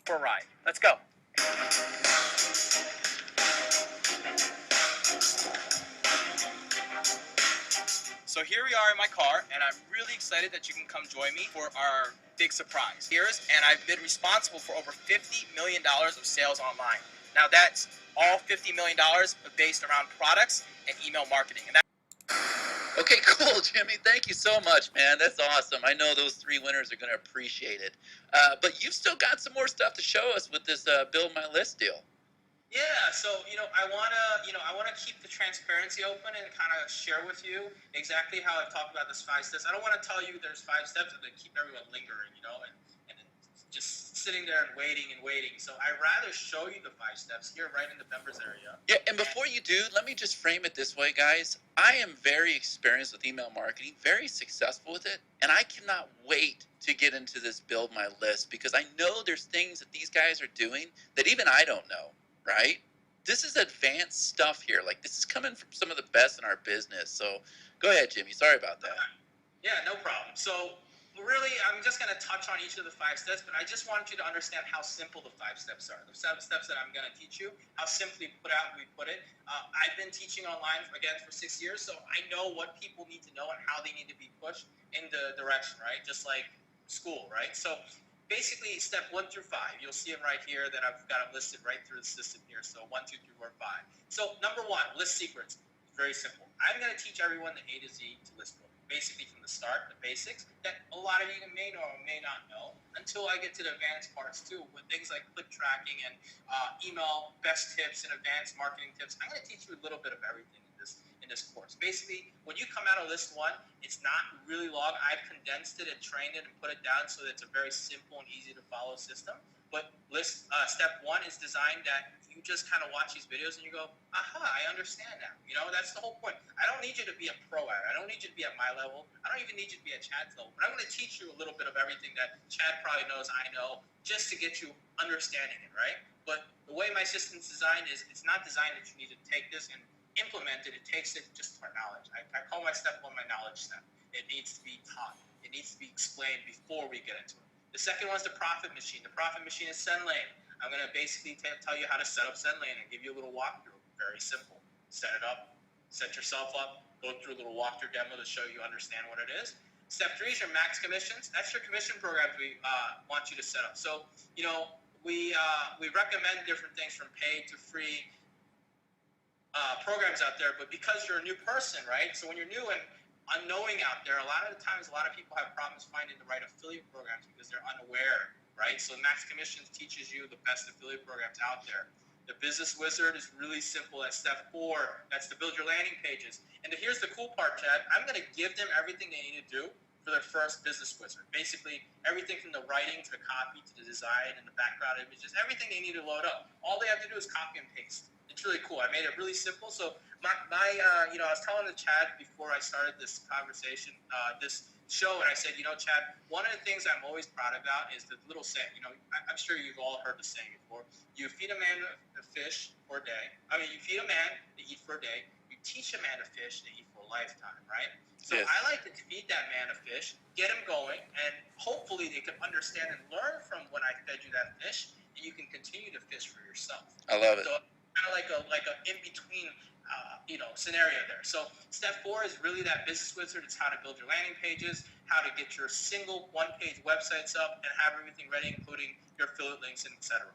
for a ride. Let's go. So here we are in my car, and I'm really excited that you can come join me for our big surprise. And I've been responsible for over $50 million of sales online. Now that's all $50 million based around products and email marketing. And Okay, cool, Jimmy. Thank you so much, man. That's awesome. I know those 3 winners are going to appreciate it. But you've still got some more stuff to show us with this Build My List deal. Yeah, so I wanna keep the transparency open and kind of share with you exactly how I've talked about this 5 steps. I don't want to tell you there's 5 steps and then keep everyone lingering, and just sitting there and waiting. So I'd rather show you the 5 steps here right in the members area. Yeah, and before you do, let me just frame it this way, guys. I am very experienced with email marketing, very successful with it, and I cannot wait to get into this Build My List because I know there's things that these guys are doing that even I don't know. Right? This is advanced stuff here. Like, this is coming from some of the best in our business. So go ahead, Jimmy. Sorry about that. Yeah, no problem. So really, I'm just going to touch on each of the 5 steps, but I just want you to understand how simple the 5 steps are. The 7 steps that I'm going to teach you, how simply we put it. I've been teaching online, again, for 6 years, so I know what people need to know and how they need to be pushed in the direction, right? Just like school, right? So basically, step 1 through 5, you'll see them right here that I've got them listed right through the system here. So 1, 2, 3, 4, 5. So number 1, list secrets. Very simple. I'm going to teach everyone the A to Z to list building. Basically from the start, the basics that a lot of you may know or may not know until I get to the advanced parts too, with things like click tracking and email best tips and advanced marketing tips. I'm going to teach you a little bit of everything in this course. Basically, when you come out of list 1, it's not really long. I've condensed it and trained it and put it down so that it's a very simple and easy to follow system. But step 1 is designed that you just kind of watch these videos and you go, aha, I understand now. That's the whole point. I don't need you to be a pro at it. I don't need you to be at my level. I don't even need you to be at Chad's level. But I'm going to teach you a little bit of everything that Chad probably knows I know just to get you understanding it, right? But the way my system's designed is it's not designed that you need to take this and implement it. It takes it just for knowledge. I call my step 1 my knowledge step. It needs to be taught. It needs to be explained before we get into it. The second one's the profit machine. The profit machine is sendlane. I'm going to basically tell you how to set up sendlane and give you a little walkthrough. Very simple. Set it up, set yourself up, go through a little walkthrough demo to show you understand what it is. Step 3 is your max commissions. That's your commission programs we want you to set up. So, we recommend different things from paid to free programs out there, but because you're a new person, right? So when you're new and unknowing out there, a lot of people have problems finding the right affiliate programs because they're unaware, right? So Max Commissions teaches you the best affiliate programs out there. The Business Wizard is really simple at step 4. That's to build your landing pages. And here's the cool part, Chad. I'm going to give them everything they need to do for their first Business Wizard. Basically, everything from the writing to the copy to the design and the background images, everything they need to load up. All they have to do is copy and paste. It's really cool. I made it really simple. So I was telling the Chad before I started this conversation, this show, and I said, Chad, one of the things I'm always proud about is the little saying. I'm sure you've all heard the saying before. You feed a man a fish for a day. You feed a man to eat for a day. You teach a man to fish to eat for a lifetime, right? So yes. I like to feed that man a fish, get him going, and hopefully they can understand and learn from when I fed you that fish, and you can continue to fish for yourself. I love it. So, kind of like a in-between scenario there. So step 4 is really that Business Wizard. It's how to build your landing pages, how to get your single one-page websites up and have everything ready, including your affiliate links and etc.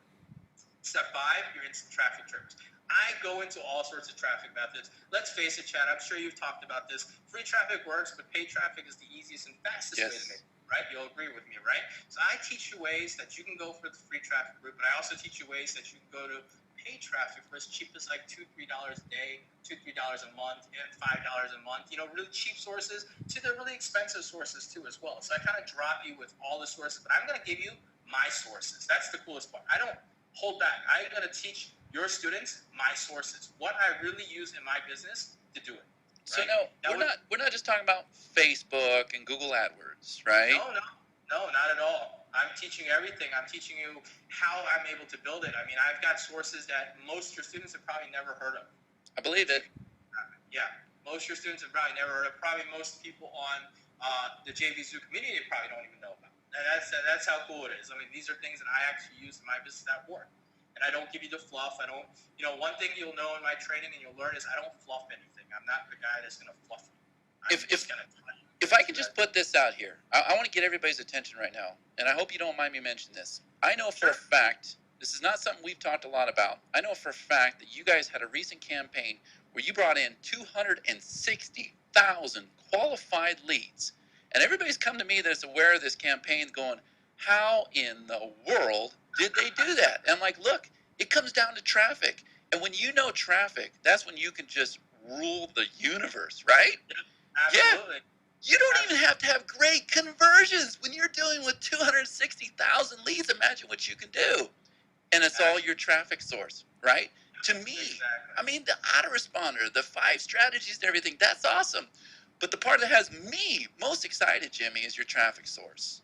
Step 5, your instant traffic triggers. I go into all sorts of traffic methods. Let's face it, Chad, I'm sure you've talked about this. Free traffic works, but paid traffic is the easiest and fastest way to make it, right? You'll agree with me, right? So I teach you ways that you can go for the free traffic route, but I also teach you ways that you can go to paid traffic for as cheap as like $2-3 a day, $2-3 a month, and $5 a month. Really cheap sources to the really expensive sources too as well. So I kind of drop you with all the sources, but I'm going to give you my sources. That's the coolest part. I don't hold back. I'm going to teach your students my sources, what I really use in my business to do it. So right? We're not just talking about Facebook and Google AdWords, right? No, not at all. I'm teaching everything. I'm teaching you how I'm able to build it. I've got sources that most of your students have probably never heard of. I believe it. Yeah, most of your students have probably never heard of. Probably most people on the JVZoo community probably don't even know about. And that's how cool it is. I mean, these are things that I actually use in my business that work. And I don't give you the fluff. I don't, one thing you'll know in my training and you'll learn is I don't fluff anything. I'm not the guy that's going to fluff you. If I could just put this out here, I want to get everybody's attention right now, and I hope you don't mind me mentioning this. I know for a fact, this is not something we've talked a lot about. I know for a fact that you guys had a recent campaign where you brought in 260,000 qualified leads. And everybody's come to me that's aware of this campaign going, how in the world did they do that? And I'm like, look, it comes down to traffic. And when you know traffic, that's when you can just rule the universe, right? Absolutely. Yeah. You don't even have to have great conversions when you're dealing with 260,000 leads. Imagine what you can do. And it's all your traffic source, right? To me, I mean, the autoresponder, the 5 strategies and everything, that's awesome. But the part that has me most excited, Jimmy, is your traffic source.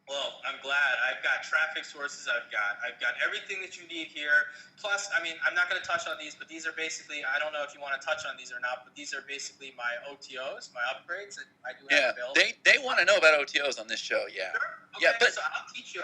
Well, I'm glad. I've got traffic sources. I've got everything that you need here. Plus, I mean, I'm not going to touch on these, but these are basically, I don't know if you want to touch on these or not, but these are basically my OTOs, my upgrades that I do have available. They want to know about OTOs on this show, yeah. Sure. Okay, yeah, but so I'll teach you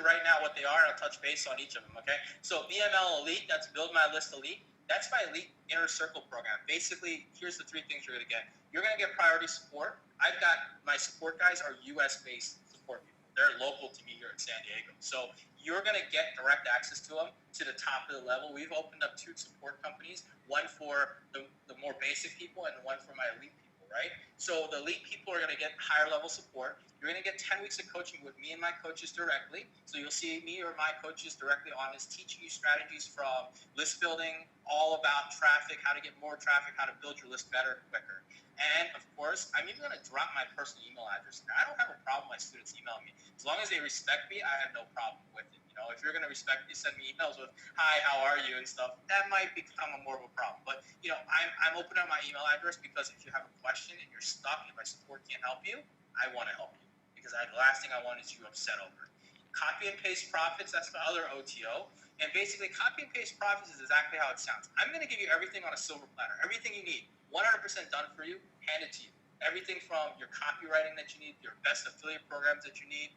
right now what they are, and I'll touch base on each of them, okay? So BML Elite, that's Build My List Elite. That's my Elite Inner Circle program. Basically, here's the 3 things you're going to get. You're going to get priority support. I've got, my support guys are US-based support people. They're local to me here in San Diego. So you're going to get direct access to them to the top of the level. We've opened up 2 support companies, one for the more basic people and one for my elite people, right? So the elite people are going to get higher level support. You're going to get 10 weeks of coaching with me and my coaches directly. So you'll see me or my coaches directly on this, teaching you strategies from list building, all about traffic, how to get more traffic, how to build your list better, quicker. And of course, I'm even going to drop my personal email address. Now, I don't have a problem with my students emailing me. As long as they respect me, I have no problem with it. If you're going to respect me, send me emails with, hi, how are you, and stuff, that might become more of a problem. But, I'm opening up my email address because if you have a question and you're stuck and my support can't help you, I want to help you. Because the last thing I want is you upset over it. Copy and paste profits, that's the other OTO. And basically, copy and paste profits is exactly how it sounds. I'm going to give you everything on a silver platter, everything you need. 100% done for you, hand it to you. Everything from your copywriting that you need, your best affiliate programs that you need,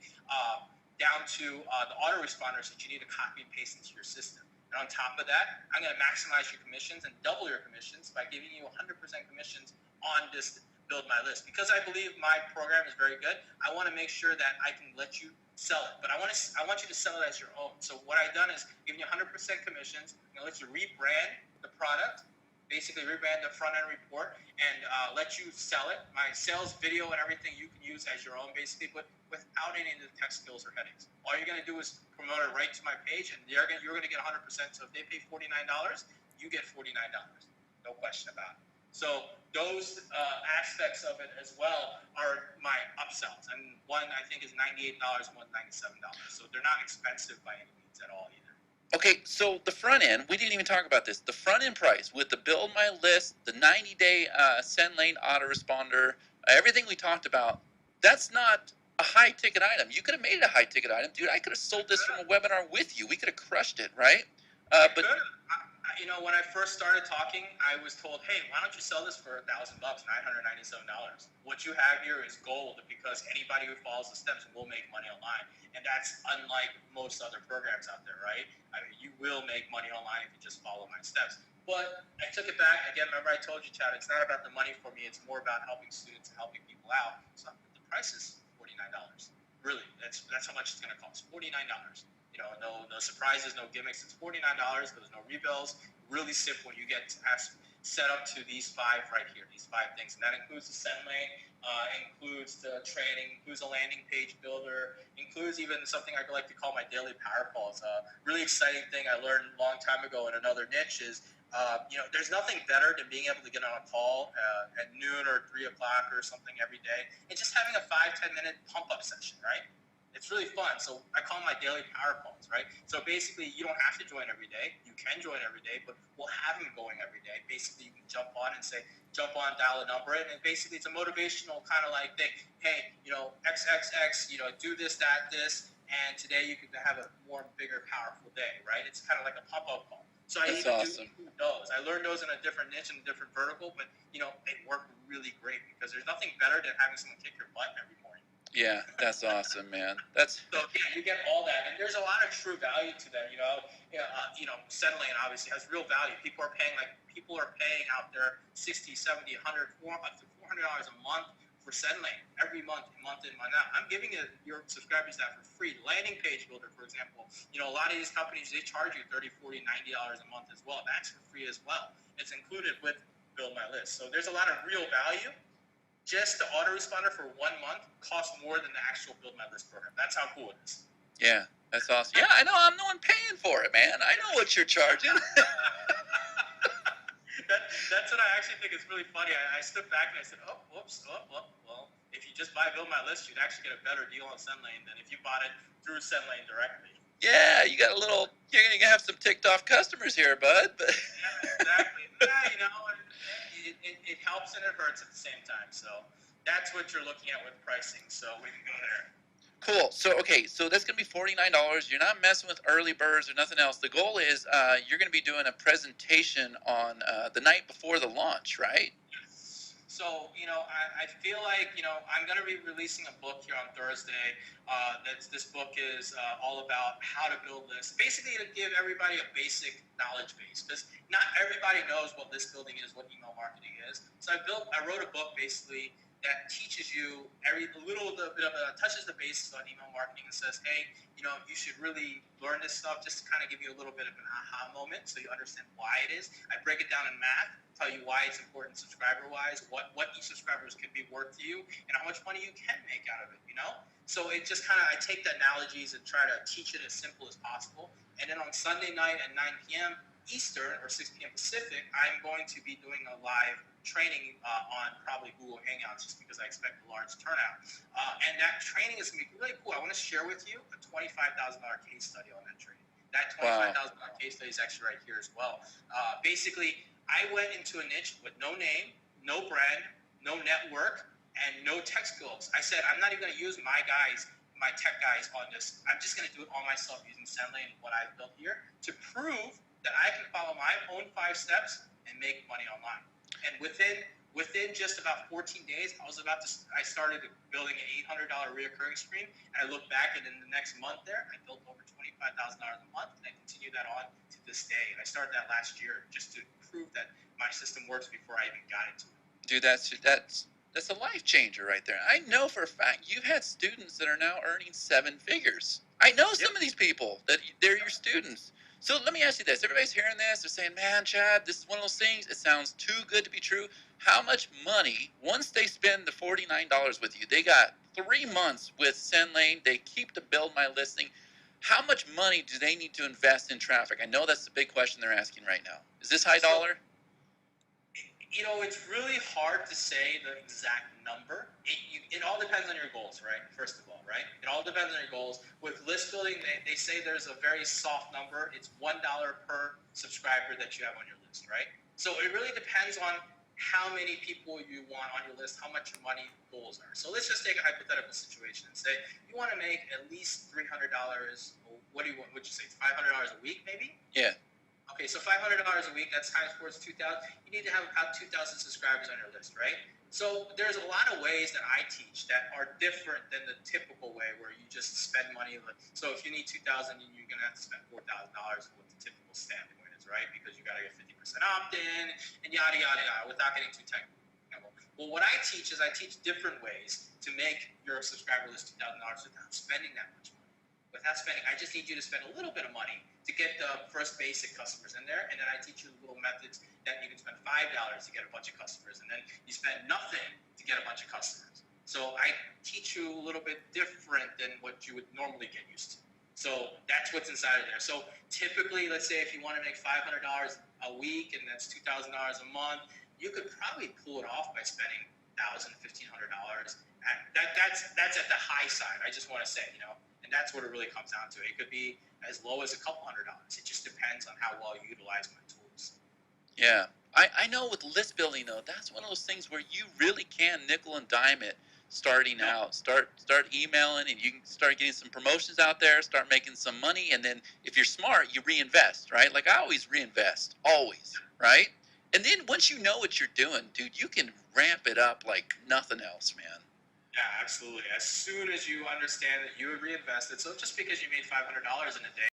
down to the autoresponders that you need to copy and paste into your system. And on top of that, I'm going to maximize your commissions and double your commissions by giving you 100% commissions on this Build My List. Because I believe my program is very good, I want to make sure that I can let you sell it. But I want you to sell it as your own. So what I've done is giving you 100% commissions. I'm going to let you rebrand the product, basically rebrand the front end report, and let you sell it. My sales video and everything you can use as your own, basically, but without any of the tech skills or headaches. All you're going to do is promote it right to my page, and you're going to get 100%. So if they pay $49, you get $49. No question about it. So those aspects of it as well are my upsells. And one, I think, is $98, one $97. So they're not expensive by any means at all either. Okay, so the front end, we didn't even talk about this. The front end price with the Build My List, the 90-day sendlane autoresponder, everything we talked about, that's not a high-ticket item. You could have made it a high-ticket item. Dude, I could have sold this from a webinar with you. We could have crushed it, right? But when I first started talking, I was told, hey, why don't you sell this for $1,000, $997? What you have here is gold because anybody who follows the steps will make money online. And that's unlike most other programs out there, right? I mean, you will make money online if you just follow my steps. But I took it back. Again, remember I told you, Chad, it's not about the money for me. It's more about helping students and helping people out. So the price is $49. Really, that's how much it's going to cost, $49. No surprises, no gimmicks. It's $49. There's no rebills. Really simple. You get set up to these 5 right here, these 5 things. And that includes the send lane, includes the training, includes a landing page builder, includes even something I like to call my daily power calls. Really exciting thing I learned a long time ago in another niche is, there's nothing better than being able to get on a call at noon or 3 o'clock or something every day and just having a 5-10 minute pump-up session, right? It's really fun. So I call them my daily power calls, right? So basically, you don't have to join every day. You can join every day, but we'll have them going every day. Basically, you can jump on, dial a number in, and basically it's a motivational kind of like thing. Hey, XXX, do this, that, this, and today you can have a more bigger, powerful day, right? It's kind of like a pop-up call. So I even do those. I learned those in a different niche and a different vertical, but they work really great because there's nothing better than having someone kick your butt every morning. Yeah, that's awesome, man. That's So yeah, you get all that, and there's a lot of true value to that. Sendlane obviously has real value. People are paying out there 60, 70, 100, up to $400 a month for Sendlane every month, month in, month out. I'm giving your subscribers that for free. Landing page builder, for example, a lot of these companies, they charge you $30, $40, $90 a month as well. That's for free as well. It's included with Build My List. So there's a lot of real value. Just the autoresponder for 1 month costs more than the actual Build My List program. That's how cool it is. Yeah, that's awesome. Yeah, I know. I'm the one paying for it, man. I know what you're charging. That's what I actually think is really funny. I stood back and I said, oh, whoops, well, if you just buy Build My List, you'd actually get a better deal on Sendlane than if you bought it through Sendlane directly. Yeah, you're gonna have some ticked off customers here, bud. Yeah, exactly. Yeah, it helps and it hurts at the same time. So that's what you're looking at with pricing. So we can go there. Cool. So that's gonna be $49. You're not messing with early birds or nothing else. The goal is you're gonna be doing a presentation on the night before the launch, right? So, I feel like, I'm going to be releasing a book here on Thursday. This book is all about how to build this. Basically, to give everybody a basic knowledge base, because not everybody knows what list building is, what email marketing is. So I wrote a book basically that teaches you touches the bases on email marketing and says, hey, you should really learn this stuff just to kind of give you a little bit of an aha moment so you understand why it is. I break it down in math, tell you why it's important subscriber-wise, what each subscribers can be worth to you, and how much money you can make out of it, So it just I take the analogies and try to teach it as simple as possible. And then on Sunday night at 9 p.m. Eastern or 6 p.m. Pacific, I'm going to be doing a live training on probably Google Hangouts just because I expect a large turnout. And that training is going to be really cool. I want to share with you a $25,000 case study on that training. That $25,000 case study is actually right here as well. Basically, I went into a niche with no name, no brand, no network, and no tech skills. I said, I'm not even going to use my tech guys on this. I'm just going to do it all myself using Sendlane and what I've built here to prove that I can follow my own 5 steps and make money online. And within just about 14 days, I started building an $800 reoccurring stream. And I look back, and in the next month there, I built over $25,000 a month, and I continue that on to this day. And I started that last year just to prove that my system works before I even got into it. Dude, that's a life changer right there. I know for a fact you've had students that are now earning 7 figures. I know some of these people that they're your students. So let me ask you this. Everybody's hearing this. They're saying, man, Chad, this is one of those things. It sounds too good to be true. How much money, once they spend the $49 with you, they got 3 months with Sendlane. They keep the Build My listing. How much money do they need to invest in traffic? I know that's the big question they're asking right now. Is this high dollar? It's really hard to say the exact number. It all depends on your goals, right? First of all, right? It all depends on your goals. With list building, they say there's a very soft number. It's $1 per subscriber that you have on your list, right? So it really depends on how many people you want on your list, how much your money goals are. So let's just take a hypothetical situation and say you want to make at least $300. What do you want? Would you say $500 a week, maybe? Yeah. Okay, so $500 a week, that's times 4 is 2,000. You need to have about 2,000 subscribers on your list, right? So there's a lot of ways that I teach that are different than the typical way where you just spend money. So if you need 2,000, you're going to have to spend $4,000 what the typical standpoint is, right? Because you got to get 50% opt-in and yada, yada, yada, without getting too technical. Well, what I teach is I teach different ways to make your subscriber list $2,000 without spending that much money. I just need you to spend a little bit of money to get the first basic customers in there, and then I teach you little methods that you can spend $5 to get a bunch of customers, and then you spend nothing to get a bunch of customers. So I teach you a little bit different than what you would normally get used to. So that's what's inside of there. So typically, let's say if you want to make $500 a week, and that's $2,000 a month, you could probably pull it off by spending $1,000, $1,500. That's at the high side. I just want to say, and that's what it really comes down to. It could be as low as a couple $100. It just depends on how well you utilize my tools. Yeah. I know with list building, though, that's one of those things where you really can nickel and dime it starting out. Start emailing, and you can start getting some promotions out there, start making some money, and then if you're smart, you reinvest, right? Like I always reinvest, always, right? And then once you know what you're doing, dude, you can ramp it up like nothing else, man. Yeah, absolutely. As soon as you understand that you have reinvested, so just because you made $500 in a day